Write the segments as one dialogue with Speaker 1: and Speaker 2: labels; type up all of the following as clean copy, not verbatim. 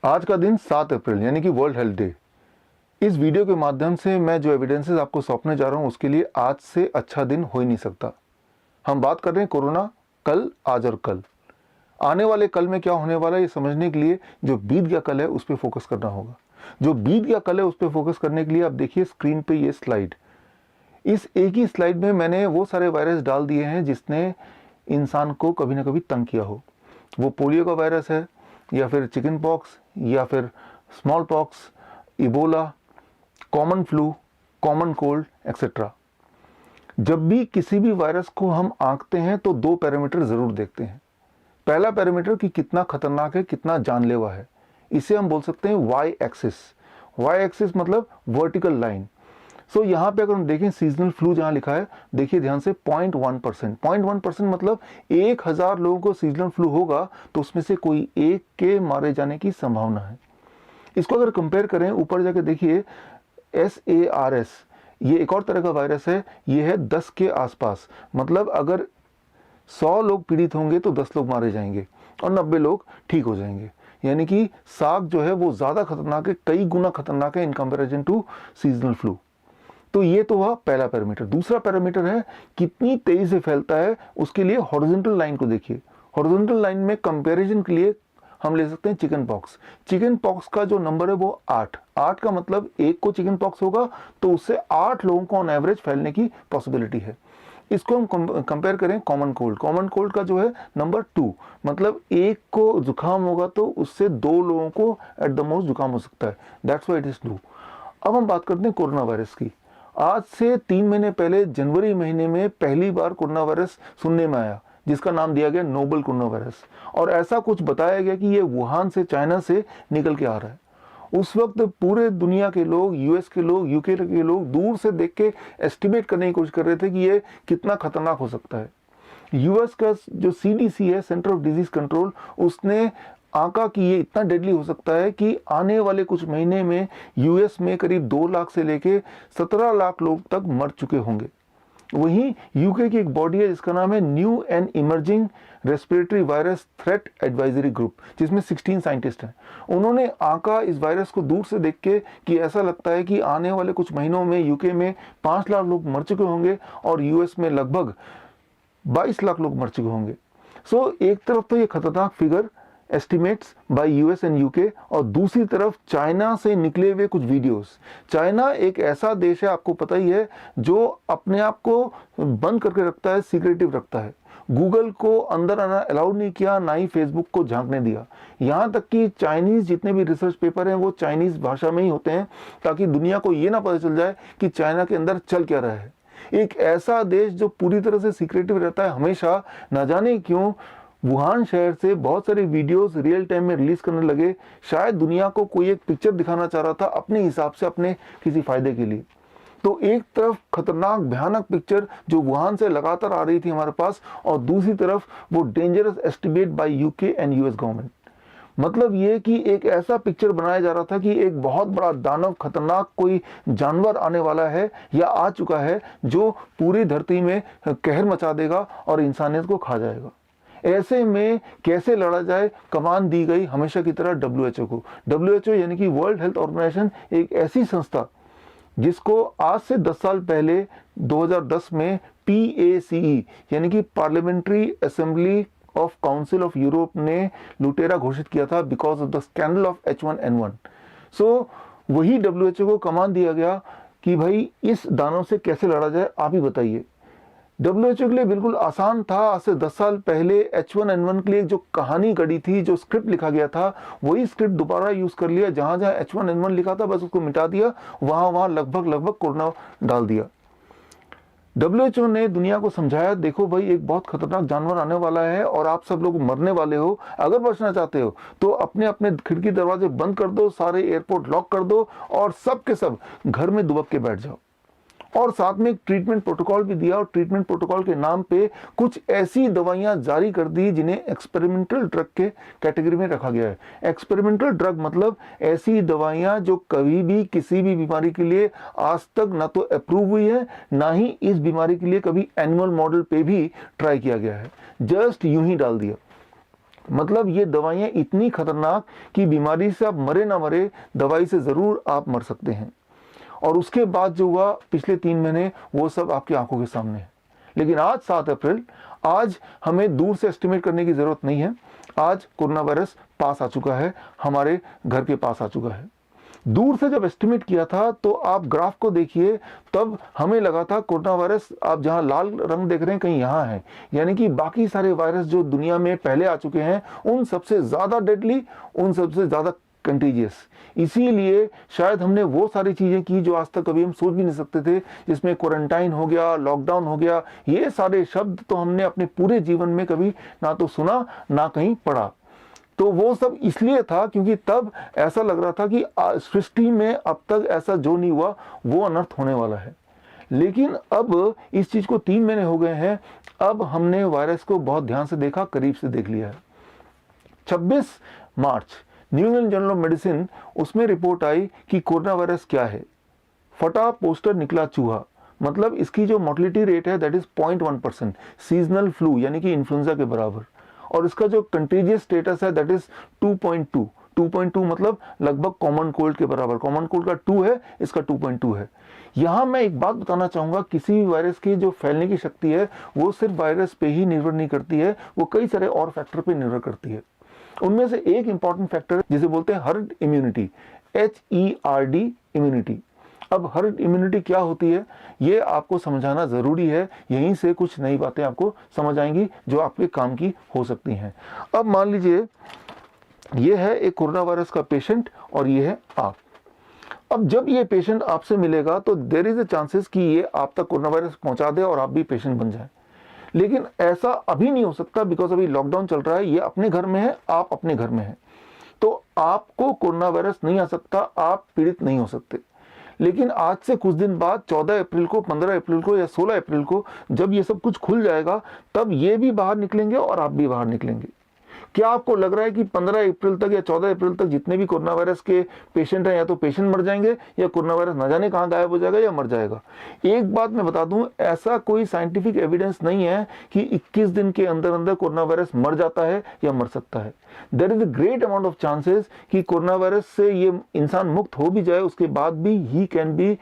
Speaker 1: आज का दिन 7 अप्रैल यानी कि वर्ल्ड हेल्थ डे। इस वीडियो के माध्यम से मैं जो एविडेंसेस आपको सौंपने जा रहा हूँ उसके लिए आज से अच्छा दिन हो ही नहीं सकता। हम बात कर रहे हैं कोरोना कल, आज और कल। आने वाले कल में क्या होने वाला है ये समझने के लिए जो बीत गया कल है उस पर फोकस करना होगा। जो बीत गया कल है उस पर फोकस करने के लिए आप देखिए स्क्रीन पे ये स्लाइड। इस एक ही स्लाइड में मैंने वो सारे वायरस डाल दिए हैं जिसने इंसान को कभी ना कभी तंग किया हो। वो पोलियो का वायरस है या फिर चिकन पॉक्स या फिर small pox, Ebola, common flu, common cold etcetera. जब भी किसी भी वायरस को हम आंकते हैं तो दो पैरामीटर जरूर देखते हैं। पहला पैरामीटर कि कितना खतरनाक है, कितना जानलेवा है। इसे हम बोल सकते हैं वाई एक्सिस। वाई एक्सिस मतलब वर्टिकल लाइन। सो यहाँ पे अगर हम देखें सीजनल फ्लू जहाँ लिखा है, देखिए ध्यान से 0.1%। 0.1% मतलब 1000 लोगों को सीजनल फ्लू होगा तो उसमें से कोई एक के मारे जाने की संभावना है। इसको अगर कंपेयर करें, ऊपर जाके देखिए SARS, ये एक और तरह का वायरस है। ये है 10 के आसपास, मतलब अगर 100 लोग पीड़ित होंगे तो 10 लोग मारे जाएंगे और 90 लोग ठीक हो जाएंगे। यानी कि साग जो है वो ज्यादा खतरनाक है, कई गुना खतरनाक है in comparison to seasonal flu. तो ये तो हुआ पहला पैरामीटर। दूसरा पैरामीटर है कितनी तेजी से फैलता है। उसके लिए हॉरिजॉन्टल लाइन को देखिए। हॉरिजॉन्टल लाइन में कंपैरिजन के लिए हम ले सकते हैं चिकन पॉक्स। चिकन पॉक्स का जो नंबर है वो 8 का मतलब एक को चिकन पॉक्स होगा तो उससे 8 लोगों को ऑन एवरेज फैलने की पॉसिबिलिटी है। इसको हम कंपेयर करें कॉमन कोल्ड। कॉमन कोल्ड का जो है नंबर 2, मतलब एक को जुकाम होगा तो उससे 2 लोगों को एट द मोस्ट जुकाम हो सकता है। That's why it is 2। अब हम बात करते हैं कोरोना वायरस की। आज से 3 महीने पहले जनवरी महीने में पहली बार कोरोना वायरस सुनने में आया जिसका नाम दिया गया नोबल कोरोना वायरस। और ऐसा कुछ बताया गया कि ये वुहान से, चाइना से निकल के आ रहा है। उस वक्त पूरे दुनिया के लोग, यूएस के लोग, यूके के लोग दूर से देख के एस्टिमेट करने की कोशिश कर रहे थे कि ये कितना खतरनाक हो सकता है। यूएस का जो CDC है, सेंटर ऑफ डिजीज कंट्रोल, उसने आंका कि ये इतना डेडली हो सकता है कि आने वाले कुछ महीने में यूएस में करीब 2 लाख से लेके 17 लाख लोग तक मर चुके होंगे। वहीं यूके की एक बॉडी है जिसका नाम है new and emerging respiratory virus threat advisory group, जिसमें 16 साइंटिस्ट हैं। उन्होंने आंका इस वायरस को दूर से देख के कि ऐसा लगता है कि आने वाले कुछ महीनों में यूके में 5 लाख लोग मर चुके होंगे और यूएस में लगभग 22 लाख लोग मर चुके होंगे। सो एक तरफ तो ये खतरनाक figure estimates bye US and UK, और दूसरी तरफ चाइना से निकले हुए कुछ वीडियोस। चाइना एक ऐसा देश है, आपको पता ही है, जो अपने आप को बंद करके रखता है, सीक्रेटिव रखता है। गूगल को अंदर आना अलाउड नहीं किया, ना ही फेसबुक को झांकने दिया। यहाँ तक कि चाइनीज जितने भी रिसर्च पेपर हैं वो चाइनीज भाषा में ही होते हैं ताकि दुनिया को ये ना पता चल जाए कि चाइना के अंदर चल क्या रहा है। एक ऐसा देश जो पूरी तरह से सीक्रेटिव रहता है हमेशा, न जाने क्यों वुहान शहर से बहुत सारे वीडियोस रियल टाइम में रिलीज करने लगे। शायद दुनिया को कोई एक पिक्चर दिखाना चाह रहा था अपने हिसाब से, अपने किसी फायदे के लिए। तो एक तरफ खतरनाक भयानक पिक्चर जो वुहान से लगातार आ रही थी हमारे पास, और दूसरी तरफ वो dangerous estimate by UK and US government. मतलब ये कि एक ऐसा पिक्चर बनाया जा रहा था कि एक बहुत बड़ा दानव, खतरनाक कोई जानवर आने वाला है या आ चुका है जो पूरी धरती में कहर मचा देगा और इंसानियत को खा जाएगा। ऐसे में कैसे लड़ा जाए, कमान दी गई हमेशा की तरह WHO को। WHO यानी कि वर्ल्ड हेल्थ ऑर्गेनाइजेशन एक ऐसी संस्था जिसको आज से 10 साल पहले 2010 में PACE यानी कि parliamentary assembly of council of Europe ने लुटेरा घोषित किया था because of the scandal of H1N1। सो वही WHO को कमान दिया गया कि भाई इस दानव से कैसे लड़ा जाए, आप ही बताइए। WHO के लिए बिल्कुल आसान था। आज से 10 साल पहले H1N1 के लिए जो कहानी गढ़ी थी, जो स्क्रिप्ट लिखा गया था, वही स्क्रिप्ट दोबारा यूज कर लिया। जहां जहां H1N1 लिखा था बस उसको मिटा दिया, वहां वहां लगभग कोरोना डाल दिया। WHO ने दुनिया को समझाया, देखो भाई एक बहुत खतरनाक जानवर आने वाला है और आप सब लोग मरने वाले हो। अगर बचना चाहते हो तो अपने अपने खिड़की दरवाजे बंद कर दो, सारे एयरपोर्ट लॉक कर दो और सब के सब घर में दुबक के बैठ जाओ। और साथ में एक ट्रीटमेंट प्रोटोकॉल भी दिया, और ट्रीटमेंट प्रोटोकॉल के नाम पे कुछ ऐसी दवाइयां जारी कर दी जिन्हें एक्सपेरिमेंटल ड्रग के कैटेगरी में रखा गया है। एक्सपेरिमेंटल ड्रग मतलब ऐसी दवाइयां जो कभी भी किसी भी बीमारी के लिए आज तक ना तो अप्रूव हुई है, ना ही इस बीमारी के लिए कभी एनिमल मॉडल पे भी ट्राई किया गया है। जस्ट यूं ही डाल दिया। मतलब ये दवाइयाँ इतनी खतरनाक कि बीमारी से आप मरे ना मरे, दवाई से ज़रूर आप मर सकते हैं। और उसके बाद जो हुआ पिछले 3 महीने, वो सब आपकी आंखों के सामने है। लेकिन आज 7 अप्रैल, आज हमें दूर से एस्टिमेट करने की ज़रूरत नहीं है। आज कोरोना वायरस पास आ चुका है, हमारे घर के पास आ चुका है। दूर से जब एस्टिमेट किया था तो आप ग्राफ को देखिए, तब हमें लगा था कोरोना वायरस, आप जहां लाल रंग देख रहे हैं कहीं यहाँ है, यानी कि बाकी सारे वायरस जो दुनिया में पहले आ चुके हैं उन सबसे ज़्यादा डेडली, उन सबसे ज़्यादा कंटीजियस। इसीलिए शायद हमने वो सारी चीज़ें की जो आज तक कभी हम सोच भी नहीं सकते थे, जिसमें क्वारंटाइन हो गया, लॉकडाउन हो गया। ये सारे शब्द तो हमने अपने पूरे जीवन में कभी ना तो सुना ना कहीं पढ़ा। तो वो सब इसलिए था क्योंकि तब ऐसा लग रहा था कि सृष्टि में अब तक ऐसा जो नहीं हुआ वो अनर्थ होने वाला है। लेकिन अब इस चीज़ को 3 महीने हो गए हैं, अब हमने वायरस को बहुत ध्यान से देखा, करीब से देख लिया है। 26 March New England Journal of Medicine, उसमें रिपोर्ट आई कि कोरोना वायरस क्या है। फटा पोस्टर निकला चूहा, मतलब इसकी जो मोर्टेलिटी रेट है दैट इज 0.1%, सीजनल फ्लू यानी कि इन्फ्लुएंजा के बराबर। और इसका जो कंटेजियस स्टेटस है दैट इज 2.2, 2.2 मतलब लगभग कॉमन कोल्ड के बराबर। कॉमन कोल्ड का 2 है, इसका 2.2 है। यहाँ मैं एक बात बताना चाहूँगा, किसी भी वायरस की जो फैलने की शक्ति है वो सिर्फ वायरस पे ही निर्भर नहीं करती है, वो कई सारे और फैक्टर पे निर्भर करती है। उनमें से एक इंपॉर्टेंट फैक्टर जिसे बोलते हैं हर्ड इम्यूनिटी, HERD इम्यूनिटी। अब हर्ड इम्यूनिटी क्या होती है ये आपको समझाना ज़रूरी है, यहीं से कुछ नई बातें आपको समझ आएंगी जो आपके काम की हो सकती हैं। अब मान लीजिए ये है एक कोरोना वायरस का पेशेंट और ये है आप। अब जब ये पेशेंट आपसे मिलेगा तो देयर इज अ चांसेस कि ये आप तक कोरोना वायरस पहुंचा दे और आप भी पेशेंट बन जाए। लेकिन ऐसा अभी नहीं हो सकता बिकॉज अभी लॉकडाउन चल रहा है, ये अपने घर में है, आप अपने घर में हैं, तो आपको कोरोना वायरस नहीं आ सकता, आप पीड़ित नहीं हो सकते। लेकिन आज से कुछ दिन बाद 14 अप्रैल को, 15 अप्रैल को या 16 अप्रैल को जब ये सब कुछ खुल जाएगा तब ये भी बाहर निकलेंगे और आप भी बाहर निकलेंगे। क्या आपको लग रहा है कि 15 अप्रैल तक या 14 अप्रैल तक जितने भी कोरोना वायरस के पेशेंट हैं या तो पेशेंट मर जाएंगे या कोरोना वायरस न जाने कहाँ गायब हो जाएगा या मर जाएगा? एक बात मैं बता दूं, ऐसा कोई साइंटिफिक एविडेंस नहीं है कि 21 दिन के अंदर अंदर कोरोना वायरस मर जाता है या मर सकता है। There is a great amount of chances कि कोरोना वायरस से ये इंसान मुक्त हो भी जाए, उसके बाद भी he can be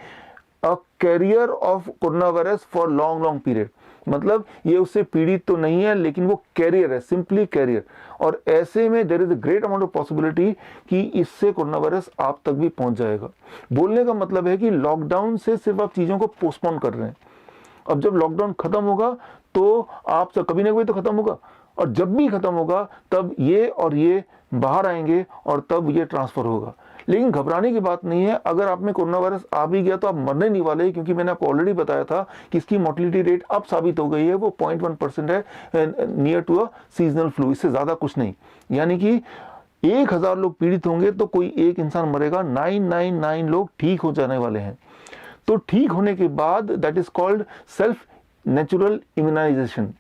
Speaker 1: a carrier of corona virus for long long period. मतलब ये उससे पीड़ित तो नहीं है लेकिन वो कैरियर है, सिंपली कैरियर। और ऐसे में there is a great amount of possibility कि इससे कोरोना वायरस आप तक भी पहुंच जाएगा। बोलने का मतलब है कि लॉकडाउन से सिर्फ आप चीज़ों को पोस्टपोन कर रहे हैं। अब जब लॉकडाउन खत्म होगा तो आप सब कभी ना कभी तो खत्म होगा, और जब भी खत्म होगा तब ये और ये बाहर आएंगे और तब ये ट्रांसफर होगा। लेकिन घबराने की बात नहीं है, अगर आप में कोरोना वायरस आ भी गया तो आप मरने नहीं वाले, क्योंकि मैंने आपको ऑलरेडी बताया था कि इसकी मोर्टेलिटी रेट अब साबित हो गई है, वो 0.1% है, near to a seasonal flu, इससे ज़्यादा कुछ नहीं। यानी कि 1000 लोग पीड़ित होंगे तो कोई एक इंसान मरेगा, 999 लोग ठीक हो जाने वाले हैं। तो ठीक होने के बाद that is called self natural immunization,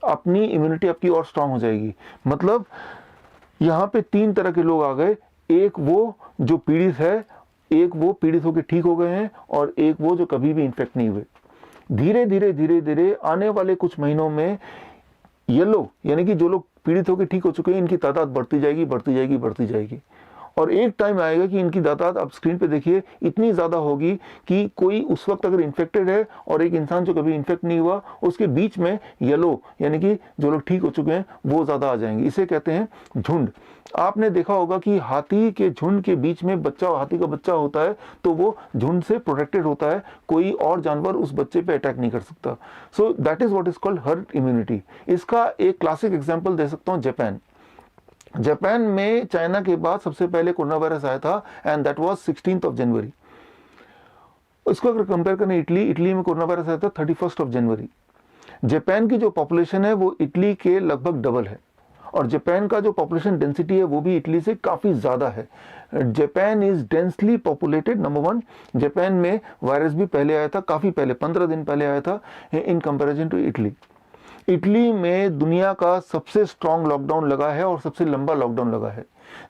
Speaker 1: अपनी इम्यूनिटी आपकी और स्ट्रांग हो जाएगी। मतलब यहाँ पे 3 तरह के लोग आ गए, एक वो जो पीड़ित है, एक वो पीड़ित होकर ठीक हो गए हैं, और एक वो जो कभी भी इन्फेक्ट नहीं हुए। धीरे धीरे धीरे धीरे आने वाले कुछ महीनों में ये लोग, यानी कि जो लोग पीड़ित होकर ठीक हो चुके हैं, इनकी तादाद बढ़ती जाएगी, बढ़ती जाएगी, बढ़ती जाएगी। और एक टाइम आएगा कि इनकी तादाद, आप स्क्रीन पे देखिए, इतनी ज़्यादा होगी कि कोई उस वक्त अगर इन्फेक्टेड है और एक इंसान जो कभी इन्फेक्ट नहीं हुआ, उसके बीच में येलो यानी कि जो लोग ठीक हो चुके हैं वो ज़्यादा आ जाएंगे। इसे कहते हैं झुंड। आपने देखा होगा कि हाथी के झुंड के बीच में बच्चा, हाथी का बच्चा होता है तो वो झुंड से प्रोटेक्टेड होता है, कोई और जानवर उस बच्चे पे अटैक नहीं कर सकता। So that is what is called herd immunity. इसका एक क्लासिक एग्जांपल दे सकता हूँ, जापान। जापान में चाइना के बाद सबसे पहले कोरोना वायरस आया था and that was 16th of January. इसको अगर कंपेयर करें इटली में कोरोना वायरस आया था 31st ऑफ जनवरी। जापान की जो पॉपुलेशन है वो इटली के लगभग डबल है, और जापान का जो पॉपुलेशन डेंसिटी है वो भी इटली से काफ़ी ज़्यादा है। Japan is densely populated, number 1। Japan में वायरस भी पहले आया था, काफ़ी पहले, 15 दिन पहले आया था in comparison to Italy. Italy में दुनिया का सबसे स्ट्रॉन्ग लॉकडाउन लगा है और सबसे लंबा लॉकडाउन लगा है।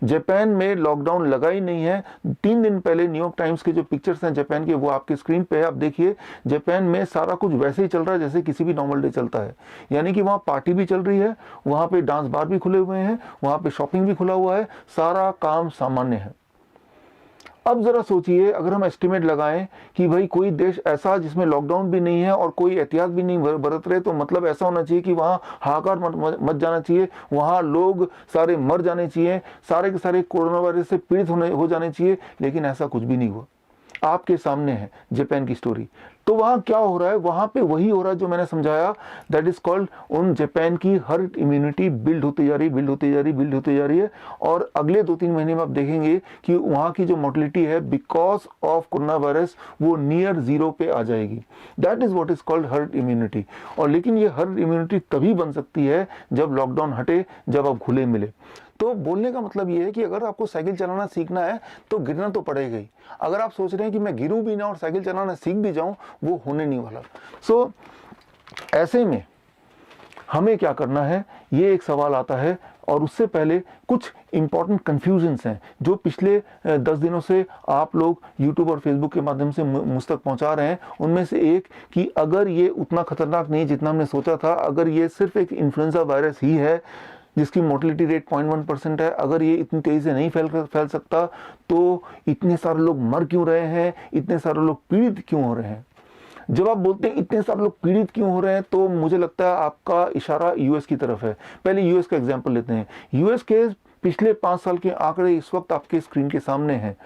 Speaker 1: जापान में लॉकडाउन लगा ही नहीं है। 3 दिन पहले न्यूयॉर्क टाइम्स के जो पिक्चर्स हैं जापान के, वो आपके स्क्रीन पे है, आप देखिए। जापान में सारा कुछ वैसे ही चल रहा है जैसे किसी भी नॉर्मल डे चलता है। यानी कि वहाँ पार्टी भी चल रही है, वहाँ पे डांस बार भी खुले हुए हैं, वहाँ पे शॉपिंग भी खुला हुआ है, सारा काम सामान्य है। अब जरा सोचिए, अगर हम एस्टिमेट लगाएं कि भाई कोई देश ऐसा जिसमें लॉकडाउन भी नहीं है और कोई एहतियात भी नहीं बरत रहे, तो मतलब ऐसा होना चाहिए कि वहाँ हाहाकार मच जाना चाहिए, वहाँ लोग सारे मर जाने चाहिए, सारे के सारे कोरोना वायरस से पीड़ित हो जाने चाहिए। लेकिन ऐसा कुछ भी नहीं हुआ। आपके सामने है जापान की स्टोरी। तो वहां क्या हो रहा है? वहां पे वही हो रहा है जो मैंने समझाया, दैट इज कॉल्ड, उन जापान की हर्ड इम्यूनिटी बिल्ड होती जा रही है। और अगले 2-3 महीने में आप देखेंगे कि वहां की जो मोर्टेलिटी है बिकॉज ऑफ कोरोना वायरस, वो नियर जीरो पे आ जाएगी। That is what is called herd immunity. और लेकिन ये हर्ड इम्यूनिटी तभी बन सकती है जब लॉकडाउन हटे, जब आप घुले मिले। तो बोलने का मतलब ये है कि अगर आपको साइकिल चलाना सीखना है तो गिरना तो पड़ेगा ही। अगर आप सोच रहे हैं कि मैं गिरूं भी ना और साइकिल चलाना सीख भी जाऊं, वो होने नहीं वाला। सो ऐसे में हमें क्या करना है, ये एक सवाल आता है। और उससे पहले कुछ इंपॉर्टेंट कंफ्यूजन्स हैं जो पिछले 10 दिनों से आप लोग यूट्यूब और फेसबुक के माध्यम से मुझ तक पहुंचा रहे हैं। उनमें से एक कि अगर ये उतना खतरनाक नहीं जितना हमने सोचा था, अगर ये सिर्फ एक इन्फ्लुएंजा वायरस ही है जिसकी मोर्टेलिटी रेट 0.1% है, अगर ये इतनी तेजी से नहीं फैल सकता, तो इतने सारे लोग मर क्यों रहे हैं, इतने सारे लोग पीड़ित क्यों हो रहे हैं? जब आप बोलते हैं इतने सारे लोग पीड़ित क्यों हो रहे हैं, तो मुझे लगता है आपका इशारा यूएस की तरफ है। पहले यूएस का एग्जांपल लेते हैं। यूएस के पिछले 5 साल के आंकड़े इस वक्त आपके स्क्रीन के सामने हैं।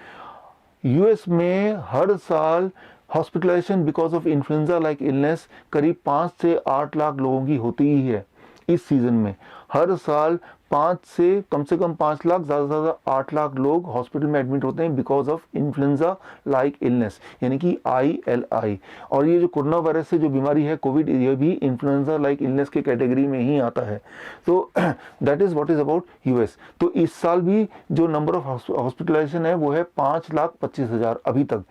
Speaker 1: यूएस में हर साल hospitalization because of influenza like illness करीब 5 से 8 लाख लोगों की होती ही है। इस सीजन में हर साल 5 से कम 5 लाख, ज़्यादा से ज़्यादा 8 लाख लोग हॉस्पिटल में एडमिट होते हैं because of influenza like illness, यानी कि ILI। और ये जो कोरोना वायरस से जो बीमारी है कोविड, ये भी इन्फ्लुएंजा लाइक इलनेस के कैटेगरी में ही आता है। तो that is what is about US. तो इस साल भी जो नंबर ऑफ हॉस्पिटलाइजेशन है वो है 5,25,000 अभी तक।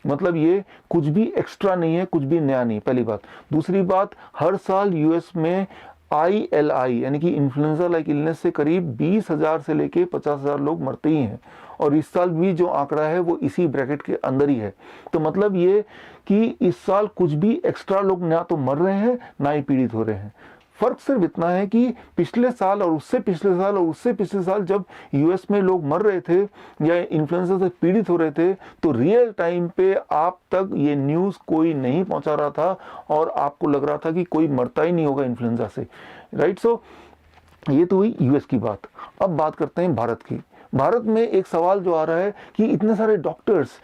Speaker 1: मतलब ये कुछ भी एक्स्ट्रा नहीं है, कुछ भी नया नहीं, पहली बात। दूसरी बात, हर साल यूएस में ILI यानी कि इन्फ्लुएंजा लाइक इलनेस से करीब 20,000 से लेके 50,000 लोग मरते ही हैं। और इस साल भी जो आंकड़ा है वो इसी ब्रैकेट के अंदर ही है। तो मतलब ये कि इस साल कुछ भी एक्स्ट्रा लोग ना तो मर रहे हैं ना ही पीड़ित हो रहे हैं। फर्क सिर्फ इतना है कि पिछले साल और उससे पिछले साल और उससे पिछले साल जब यूएस में लोग मर रहे थे या इन्फ्लुएंजा से पीड़ित हो रहे थे, तो रियल टाइम पे आप तक ये न्यूज़ कोई नहीं पहुंचा रहा था और आपको लग रहा था कि कोई मरता ही नहीं होगा इन्फ्लुएंजा से, राइट। सो ये तो हुई यूएस की बात। अब बात करते हैं भारत की। भारत में एक सवाल जो आ रहा है कि इतने सारे डॉक्टर्स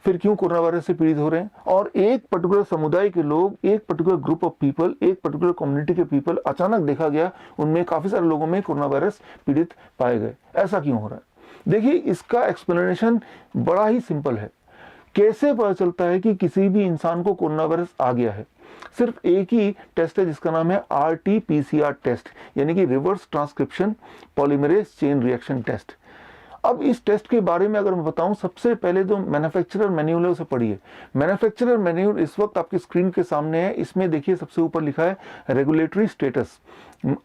Speaker 1: फिर क्यों कोरोना वायरस से पीड़ित हो रहे हैं, और एक पर्टिकुलर समुदाय के लोग, एक पर्टिकुलर ग्रुप ऑफ पीपल, एक पर्टिकुलर कम्युनिटी के पीपल अचानक देखा गया उनमें काफी सारे लोगों में कोरोना वायरस पीड़ित पाए गए। ऐसा क्यों हो रहा है? देखिए, इसका एक्सप्लेनेशन बड़ा ही सिंपल है। कैसे पता चलता है कि किसी भी इंसान को कोरोना वायरस आ गया है? सिर्फ एक ही टेस्ट है जिसका नाम है RT-PCR टेस्ट, यानी कि reverse transcription polymerase chain reaction test. अब इस टेस्ट के बारे में अगर मैं बताऊं, सबसे पहले जो मैन्युफैक्चरर मैन्यूअल है उसे पढ़िए। मैन्युफैक्चरर मैन्यूअल इस वक्त आपकी स्क्रीन के सामने है। इसमें देखिए सबसे ऊपर लिखा है रेगुलेटरी स्टेटस,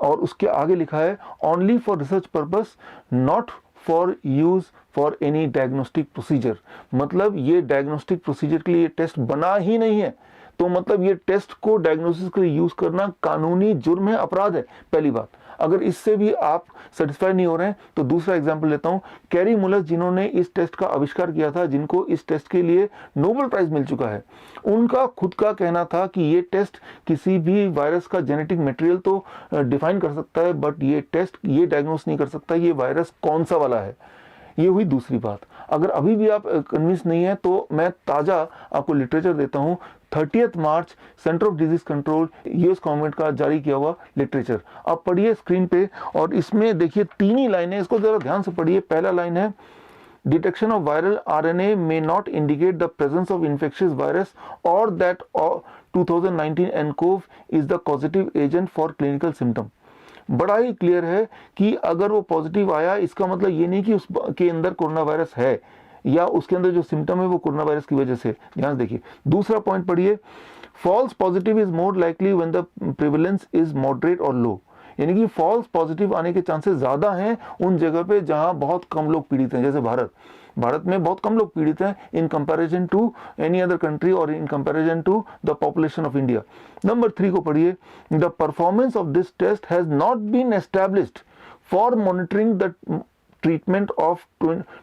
Speaker 1: और उसके आगे लिखा है only for research purpose, not for use for any diagnostic procedure. मतलब ये डायग्नोस्टिक प्रोसीजर के लिए टेस्ट बना ही नहीं है। तो मतलब ये टेस्ट को डायग्नोसिस के लिए यूज करना कानूनी जुर्म है, अपराध है, पहली बात। अगर इससे भी आप सेटिस्फाई नहीं हो रहे हैं तो दूसरा एग्जांपल लेता हूं। कैरी मुलर, जिन्होंने इस टेस्ट का आविष्कार किया था, जिनको इस टेस्ट के लिए नोबेल प्राइज मिल चुका है, उनका खुद का कहना था कि ये टेस्ट किसी भी वायरस का जेनेटिक मटेरियल तो डिफाइन कर सकता है, बट ये टेस्ट ये डायग्नोस नहीं कर सकता ये वायरस कौन सा वाला है। ये हुई दूसरी बात। अगर अभी भी आप कन्विंस नहीं है तो मैं ताज़ा आपको लिटरेचर देता हूँ। 30 March Center of Disease Control US government का जारी किया हुआ लिटरेचर आप पढ़िए स्क्रीन पे, और इसमें देखिए 3 ही लाइनें, इसको जरा ध्यान से पढ़िए। पहला लाइन है, detection of viral RNA may not indicate the presence of infectious virus or that 2019 nCoV is the causative agent for clinical symptom। बड़ा ही क्लियर है कि अगर वो पॉजिटिव आया, इसका मतलब ये नहीं कि उसके अंदर कोरोना वायरस है या उसके अंदर जो सिम्टम है वो कोरोना वायरस की वजह से। ध्यान से देखिए। दूसरा पॉइंट पढ़िए, false positive is more likely when the prevalence is moderate और लो, यानी कि फॉल्स पॉजिटिव आने के चांसेस ज़्यादा हैं उन जगह पे जहां बहुत कम लोग पीड़ित हैं, जैसे भारत में बहुत कम लोग पीड़ित हैं in comparison to any other country और in comparison to the population of India. Number 3 को पढ़िए, the performance of this test has not been established for monitoring the treatment of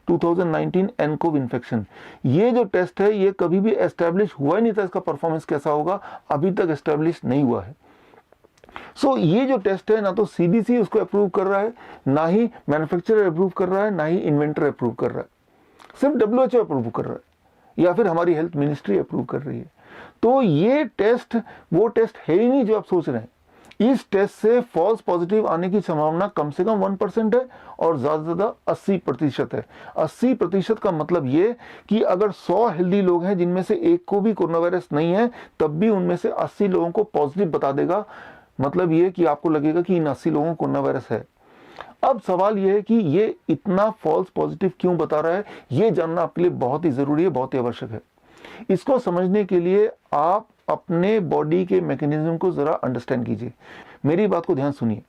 Speaker 1: 2019 nCoV infection. ये जो टेस्ट है ये कभी भी establish हुआ ही नहीं था, इसका परफॉर्मेंस कैसा होगा अभी तक एस्टैब्लिश नहीं हुआ है। सो ये जो टेस्ट है ना तो सीडीसी उसको अप्रूव कर रहा है, ना ही मैन्युफैक्चरर अप्रूव कर रहा है, ना ही इन्वेंटर अप्रूव कर रहा है, सिर्फ WHO अप्रूव कर रहा है या फिर हमारी हेल्थ मिनिस्ट्री अप्रूव कर रही है। तो ये टेस्ट वो टेस्ट है ही नहीं जो आप सोच रहे हैं। इस टेस्ट से फॉल्स पॉजिटिव आने की संभावना कम से कम 1% है और ज्यादा से ज्यादा 80% है। 80% का मतलब ये कि अगर 100 हेल्दी लोग हैं जिनमें से एक को भी कोरोना वायरस नहीं है, तब भी उनमें से 80 लोगों को पॉजिटिव बता देगा। मतलब ये कि आपको लगेगा कि इन 80 लोगों को कोरोना वायरस है। अब सवाल यह है कि ये इतना फॉल्स पॉजिटिव क्यों बता रहा है, ये जानना आपके लिए बहुत ही जरूरी है, बहुत ही आवश्यक है। इसको समझने के लिए आप अपने बॉडी के मैकेनिज्म को जरा अंडरस्टैंड कीजिए। मेरी बात को ध्यान सुनिए।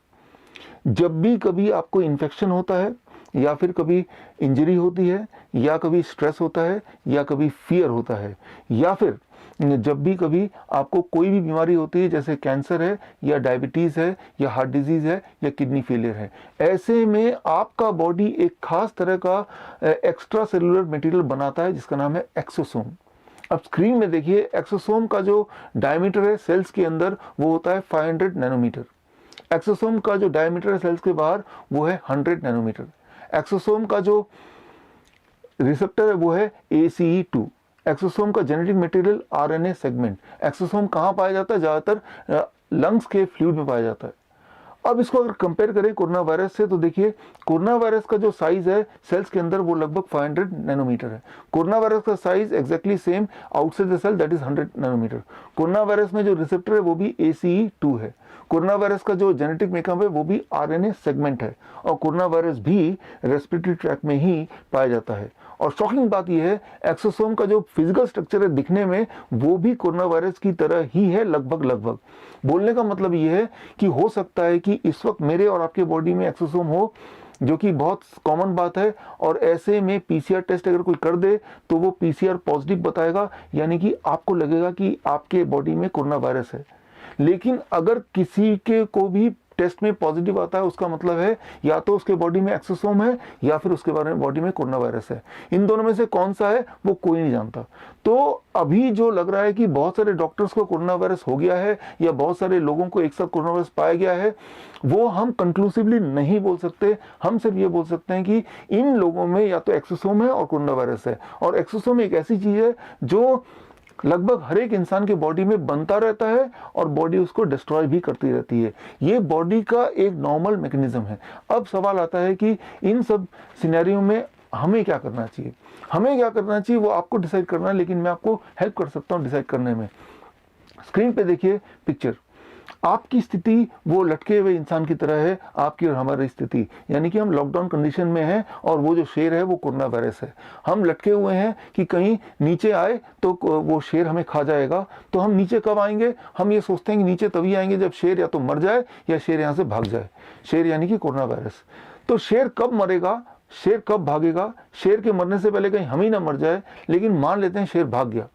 Speaker 1: जब भी कभी आपको इन्फेक्शन होता है या फिर कभी इंजरी होती है या कभी स्ट्रेस होता है या कभी फियर होता है या फिर जब भी कभी आपको कोई भी बीमारी होती है, जैसे कैंसर है या डायबिटीज है या हार्ट डिजीज है या किडनी फेलियर है, ऐसे में आपका बॉडी एक खास तरह का एक्स्ट्रा सेलुलर मटेरियल बनाता है जिसका नाम है एक्सोसोम। अब स्क्रीन में देखिए, एक्सोसोम का जो डायमीटर है सेल्स के अंदर वो होता है 500 नैनोमीटर। एक्सोसोम का जो डायमीटर है सेल्स के बाहर वो है 100 नैनोमीटर। एक्सोसोम का जो रिसेप्टर है वो है ACE2। एक्सोसोम का genetic material RNA segment. Exosome कहाँ पाया जाता है? ज़्यादातर लंग्स के फ्लूइड में पाया जाता है। अब इसको अगर कंपेयर करें कोरोना वायरस से तो देखिए, कोरोना वायरस का जो साइज है सेल्स के अंदर वो लगभग 500 नैनोमीटर है। कोरोना वायरस का size exactly same outside the cell, that is 100 nanometre. Corona virus में जो रिसेप्टर है वो भी ACE2 है। कोरोना वायरस का जो जेनेटिक मेकअप है वो भी RNA सेगमेंट है और कोरोना वायरस भी रेस्पिरेटरी ट्रैक्ट में ही पाया जाता है। और शॉकिंग बात यह है, एक्सोसोम का जो फिजिकल स्ट्रक्चर है दिखने में वो भी कोरोना वायरस की तरह ही है लगभग। बोलने का मतलब यह है कि हो सकता है कि इस वक्त मेरे और आपके बॉडी में एक्सोसोम हो, जो कि बहुत कॉमन बात है, और ऐसे में PCR टेस्ट अगर कोई कर दे तो वो PCR पॉजिटिव बताएगा, यानी कि आपको लगेगा कि आपके बॉडी में कोरोना वायरस है। लेकिन अगर किसी के को भी टेस्ट में पॉजिटिव आता है उसका मतलब है या तो उसके बॉडी में एक्सोसोम है या फिर उसके बारे में बॉडी में कोरोना वायरस है। इन दोनों में से कौन सा है वो कोई नहीं जानता। तो अभी जो लग रहा है कि बहुत सारे डॉक्टर्स को कोरोना वायरस हो गया है या बहुत सारे लोगों को एक साथ कोरोना वायरस पाया गया है, वो हम कंक्लूसिवली नहीं बोल सकते। हम सिर्फ ये बोल सकते हैं कि इन लोगों में या तो एक्सोसोम है और कोरोना वायरस है। और एक्सोसोम एक ऐसी चीज है जो लगभग हर एक इंसान के बॉडी में बनता रहता है और बॉडी उसको डिस्ट्रॉय भी करती रहती है। ये बॉडी का एक नॉर्मल मैकेनिज्म है। अब सवाल आता है कि इन सब सिनेरियो में हमें क्या करना चाहिए। हमें क्या करना चाहिए वो आपको डिसाइड करना है, लेकिन मैं आपको हेल्प कर सकता हूँ डिसाइड करने में। स्क्रीन पे देखिए पिक्चर। आपकी स्थिति वो लटके हुए इंसान की तरह है, आपकी और हमारी स्थिति, यानी कि हम लॉकडाउन कंडीशन में हैं और वो जो शेर है वो कोरोना वायरस है। हम लटके हुए हैं कि कहीं नीचे आए तो वो शेर हमें खा जाएगा। तो हम नीचे कब आएंगे? हम ये सोचते हैं कि नीचे तभी आएंगे जब शेर या तो मर जाए या शेर यहाँ से भाग जाए। शेर यानी कि कोरोना वायरस। तो शेर कब मरेगा, शेर कब भागेगा? शेर के मरने से पहले कहीं हम ही ना मर जाए। लेकिन मान लेते हैं शेर भाग गया,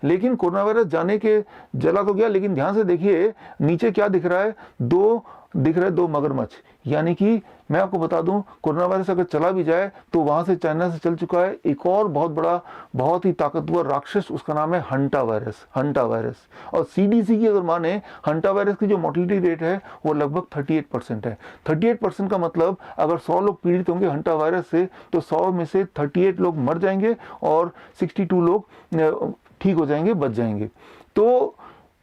Speaker 1: लेकिन कोरोना वायरस जाने के जला तो गया, लेकिन ध्यान से देखिए नीचे क्या दिख रहा है, दो मगरमच्छ। यानी कि मैं आपको बता दूं, कोरोना वायरस अगर चला भी जाए तो वहां से चाइना से चल चुका है एक और बहुत बड़ा, बहुत ही ताकतवर राक्षस, उसका नाम है हंटा वायरस। और CDC की अगर माने, हंटा वायरस की जो मोर्टेलिटी रेट है वो लगभग 38% है। 38% का मतलब अगर 100 लोग पीड़ित होंगे हंटा वायरस से तो 100 में से 38 लोग मर जाएंगे और 62 लोग ठीक हो जाएंगे, बच जाएंगे। तो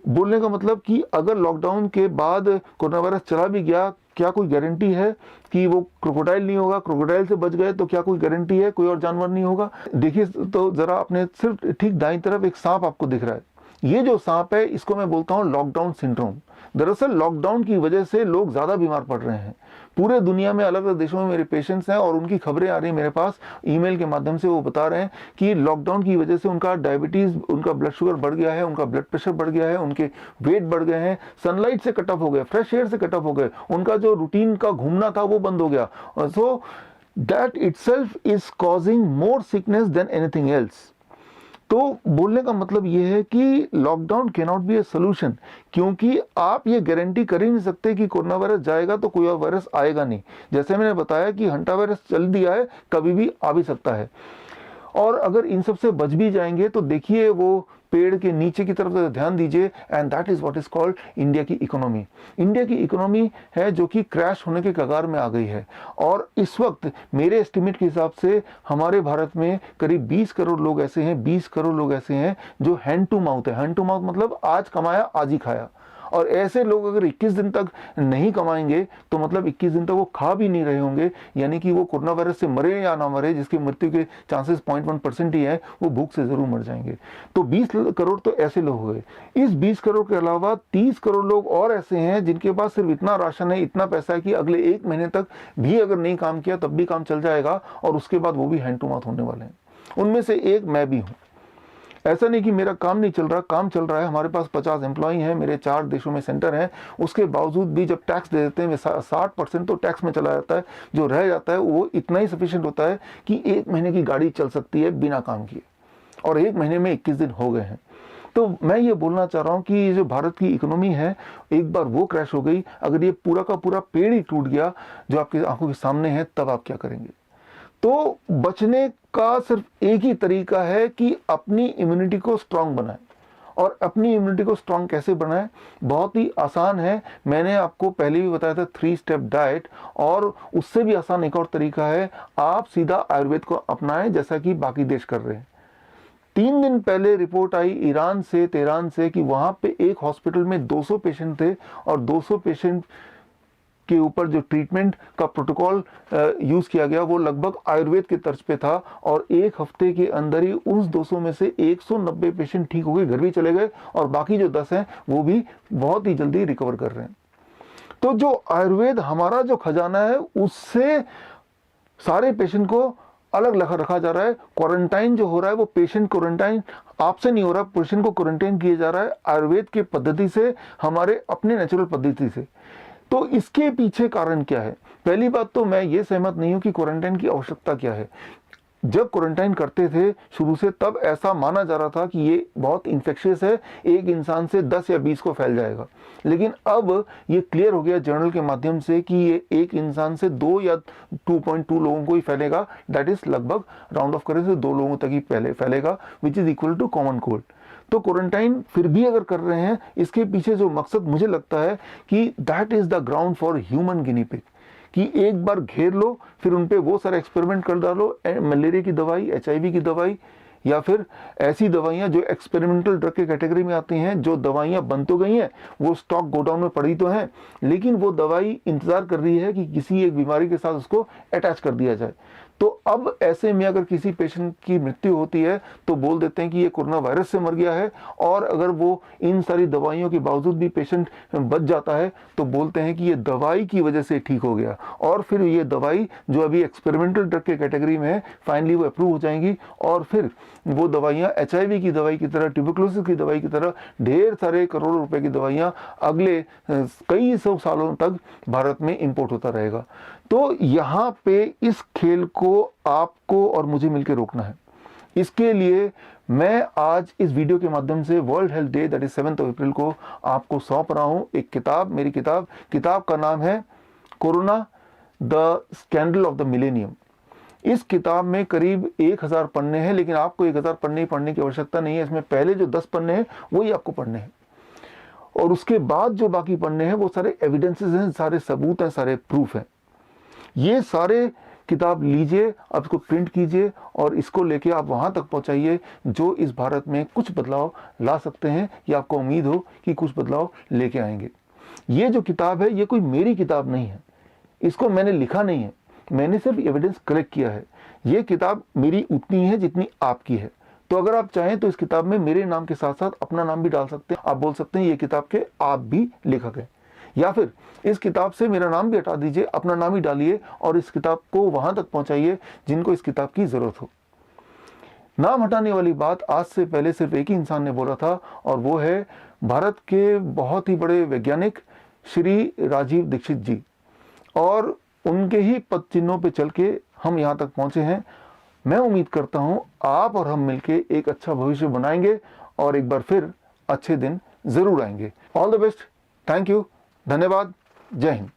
Speaker 1: बोलने का मतलब कि अगर लॉकडाउन के बाद कोरोना वायरस चला भी गया, क्या कोई गारंटी है कि वो क्रोकोडाइल नहीं होगा? क्रोकोडाइल से बच गए तो क्या कोई गारंटी है कोई और जानवर नहीं होगा? देखिए तो जरा अपने सिर्फ ठीक दाईं तरफ एक सांप आपको दिख रहा है। ये जो सांप है इसको मैं बोलता हूँ लॉकडाउन सिंड्रोम। दरअसल लॉकडाउन की वजह से लोग ज्यादा बीमार पड़ रहे हैं। पूरे दुनिया में अलग अलग देशों में मेरे पेशेंट्स हैं और उनकी खबरें आ रही हैं मेरे पास ईमेल के माध्यम से। वो बता रहे हैं कि लॉकडाउन की वजह से उनका डायबिटीज, उनका ब्लड शुगर बढ़ गया है, उनका ब्लड प्रेशर बढ़ गया है, उनके वेट बढ़ गए हैं, सनलाइट से कट ऑफ हो गए, फ्रेश एयर से कट ऑफ हो गए, उनका जो रूटीन का घूमना था वो बंद हो गया। So that itself is causing more sickness than anything else. तो बोलने का मतलब ये है कि lockdown can not be a solution, क्योंकि आप ये गारंटी कर ही नहीं सकते कि कोरोना वायरस जाएगा तो कोई और वायरस आएगा नहीं। जैसे मैंने बताया कि हंटा वायरस चल दिया है, कभी भी आ भी सकता है। और अगर इन सब से बच भी जाएंगे तो देखिए वो पेड़ के नीचे की तरफ ध्यान दीजिए, and that is what is called India की इकोनॉमी। इंडिया की इकोनॉमी है जो कि क्रैश होने के कगार में आ गई है। और इस वक्त मेरे एस्टिमेट के हिसाब से हमारे भारत में करीब 20 करोड़ लोग ऐसे हैं, 20 करोड़ लोग ऐसे हैं जो हैंड टू माउथ है। हैंड टू माउथ मतलब आज कमाया आज ही खाया। और ऐसे लोग अगर 21 दिन तक नहीं कमाएंगे तो मतलब 21 दिन तक वो खा भी नहीं रहे होंगे, यानी कि वो कोरोना वायरस से मरे या ना मरे, जिसकी मृत्यु के चांसेस 0.1% ही है, वो भूख से जरूर मर जाएंगे। तो 20 करोड़ तो ऐसे लोग हुए। इस 20 करोड़ के अलावा 30 करोड़ लोग और ऐसे हैं जिनके पास सिर्फ इतना राशन है, इतना पैसा है कि अगले 1 महीने तक भी अगर नहीं काम किया तब भी काम चल जाएगा, और उसके बाद वो भी हैंड टू माउथ होने वाले हैं। उनमें से एक मैं भी हूँ। ऐसा नहीं कि मेरा काम नहीं चल रहा, काम चल रहा है। हमारे पास 50 एम्प्लॉई हैं, मेरे 4 देशों में सेंटर हैं। उसके बावजूद भी जब टैक्स दे देते हैं 60% तो टैक्स में चला जाता है। जो रह जाता है वो इतना ही सफिशिएंट होता है कि 1 महीने की गाड़ी चल सकती है बिना काम किए, और 1 महीने में 21 दिन हो गए हैं। तो मैं ये बोलना चाह रहा हूँ कि जो भारत की इकोनॉमी है, एक बार वो क्रैश हो गई, अगर ये पूरा का पूरा पेड़ ही टूट गया जो आपकी आंखों के सामने है, तब आप क्या करेंगे? तो बचने का सिर्फ एक ही तरीका है कि अपनी इम्यूनिटी को स्ट्रांग बनाएं। और अपनी इम्यूनिटी को स्ट्रांग कैसे बनाएं? बहुत ही आसान है। मैंने आपको पहले भी बताया था 3 स्टेप डाइट, और उससे भी आसान एक और तरीका है, आप सीधा आयुर्वेद को अपनाएं जैसा कि बाकी देश कर रहे हैं। 3 दिन पहले रिपोर्ट आई ईरान से, तेहरान से, कि वहां पे एक हॉस्पिटल में 200 पेशेंट थे, और 200 पेशेंट के ऊपर जो ट्रीटमेंट का प्रोटोकॉल यूज किया गया वो लगभग आयुर्वेद के तर्ज पे था, और 1 हफ्ते के अंदर ही उस 200 में से 190 पेशेंट ठीक हो गए, घर भी चले गए, और बाकी जो 10 हैं वो भी बहुत ही जल्दी रिकवर कर रहे हैं। तो जो आयुर्वेद हमारा जो खजाना है, उससे सारे पेशेंट को अलग रखा जा रहा है। क्वारंटाइन जो हो रहा है वो पेशेंट क्वारंटाइन आपसे नहीं हो रहा, पेशेंट को क्वारंटाइन किया जा रहा है आयुर्वेद की पद्धति से, हमारे अपने नेचुरल पद्धति से। तो इसके पीछे कारण क्या है? पहली बात तो मैं ये सहमत नहीं हूं कि क्वारंटाइन की आवश्यकता क्या है। जब क्वारंटाइन करते थे शुरू से, तब ऐसा माना जा रहा था कि ये बहुत इन्फेक्शियस है, एक इंसान से 10 या 20 को फैल जाएगा। लेकिन अब ये क्लियर हो गया जर्नल के माध्यम से कि ये एक इंसान से 2 या 2.2 लोगों को ही फैलेगा। दैट इज लगभग राउंड ऑफ करे से 2 लोगों तक ही फैलेगा, which is equal to common cold. तो क्वारंटाइन फिर भी अगर कर रहे हैं, इसके पीछे जो मकसद मुझे लगता है कि that is the ground for human guinea pig, कि एक बार घेर लो, फिर उन पे वो सारे एक्सपेरिमेंट कर डालो, मलेरिया की दवाई, HIV की दवाई, या फिर ऐसी दवाइयां जो एक्सपेरिमेंटल ड्रग के कैटेगरी में आती हैं, जो दवाइयां बन तो गई हैं, वो स्टॉक गोडाउन में पड़ी तो हैं, लेकिन वो दवाई इंतजार कर रही है कि किसी एक बीमारी के साथ उसको अटैच कर दिया जाए। तो अब ऐसे में अगर किसी पेशेंट की मृत्यु होती है तो बोल देते हैं कि ये कोरोना वायरस से मर गया है, और अगर वो इन सारी दवाइयों के बावजूद भी पेशेंट बच जाता है तो बोलते हैं कि ये दवाई की वजह से ठीक हो गया। और फिर ये दवाई जो अभी एक्सपेरिमेंटल ड्रग के कैटेगरी में है, फाइनली वो अप्रूव हो जाएंगी, और फिर वो दवाइयां HIV की दवाई की तरह, ट्यूबरकुलोसिस की दवाई की तरह ढेर सारे करोड़ों रुपए की दवाइयां अगले कई 100 सालों तक भारत में इंपोर्ट होता रहेगा। तो यहाँ पे इस खेल को आपको और मुझे मिलकर रोकना है। इसके लिए मैं आज इस वीडियो के माध्यम से world health day, that is 7 अप्रैल को आपको सौंप रहा हूं एक किताब, मेरी किताब का नाम है corona the scandal of the millennium. इस किताब में करीब 1000 पन्ने हैं, लेकिन आपको 1000 पन्ने पढ़ने की आवश्यकता नहीं है। इसमें पहले जो 10 पन्ने हैं वही आपको पढ़ने हैं, और उसके बाद जो बाकी पन्ने हैं वो सारे एविडेंसेस हैं, सारे सबूत हैं, सारे प्रूफ हैं। ये सारे किताब लीजिए, आप इसको प्रिंट कीजिए, और इसको लेके आप वहां तक पहुंचाइए जो इस भारत में कुछ बदलाव ला सकते हैं, या आपको उम्मीद हो कि कुछ बदलाव लेके आएंगे। ये जो किताब है ये कोई मेरी किताब नहीं है, इसको मैंने लिखा नहीं है, मैंने सिर्फ एविडेंस कलेक्ट किया है। ये किताब मेरी उतनी है जितनी आपकी है। तो अगर आप चाहें तो इस किताब में मेरे नाम के साथ साथ अपना नाम भी डाल सकते हैं। आप बोल सकते हैं ये किताब के आप भी लेखक हैं। या फिर इस किताब से मेरा नाम भी हटा दीजिए, अपना नाम ही डालिए और इस किताब को वहाँ तक पहुँचाइए जिनको इस किताब की ज़रूरत हो। नाम हटाने वाली बात आज से पहले सिर्फ एक ही इंसान ने बोला था, और वो है भारत के बहुत ही बड़े वैज्ञानिक श्री राजीव दीक्षित जी। और उनके ही पद चिन्हों पे चल के हम यहाँ तक पहुँचे हैं। मैं उम्मीद करता हूँ आप और हम मिलके एक अच्छा भविष्य बनाएंगे और एक बार फिर अच्छे दिन ज़रूर आएंगे। All the best, thank you, धन्यवाद, जय हिंद।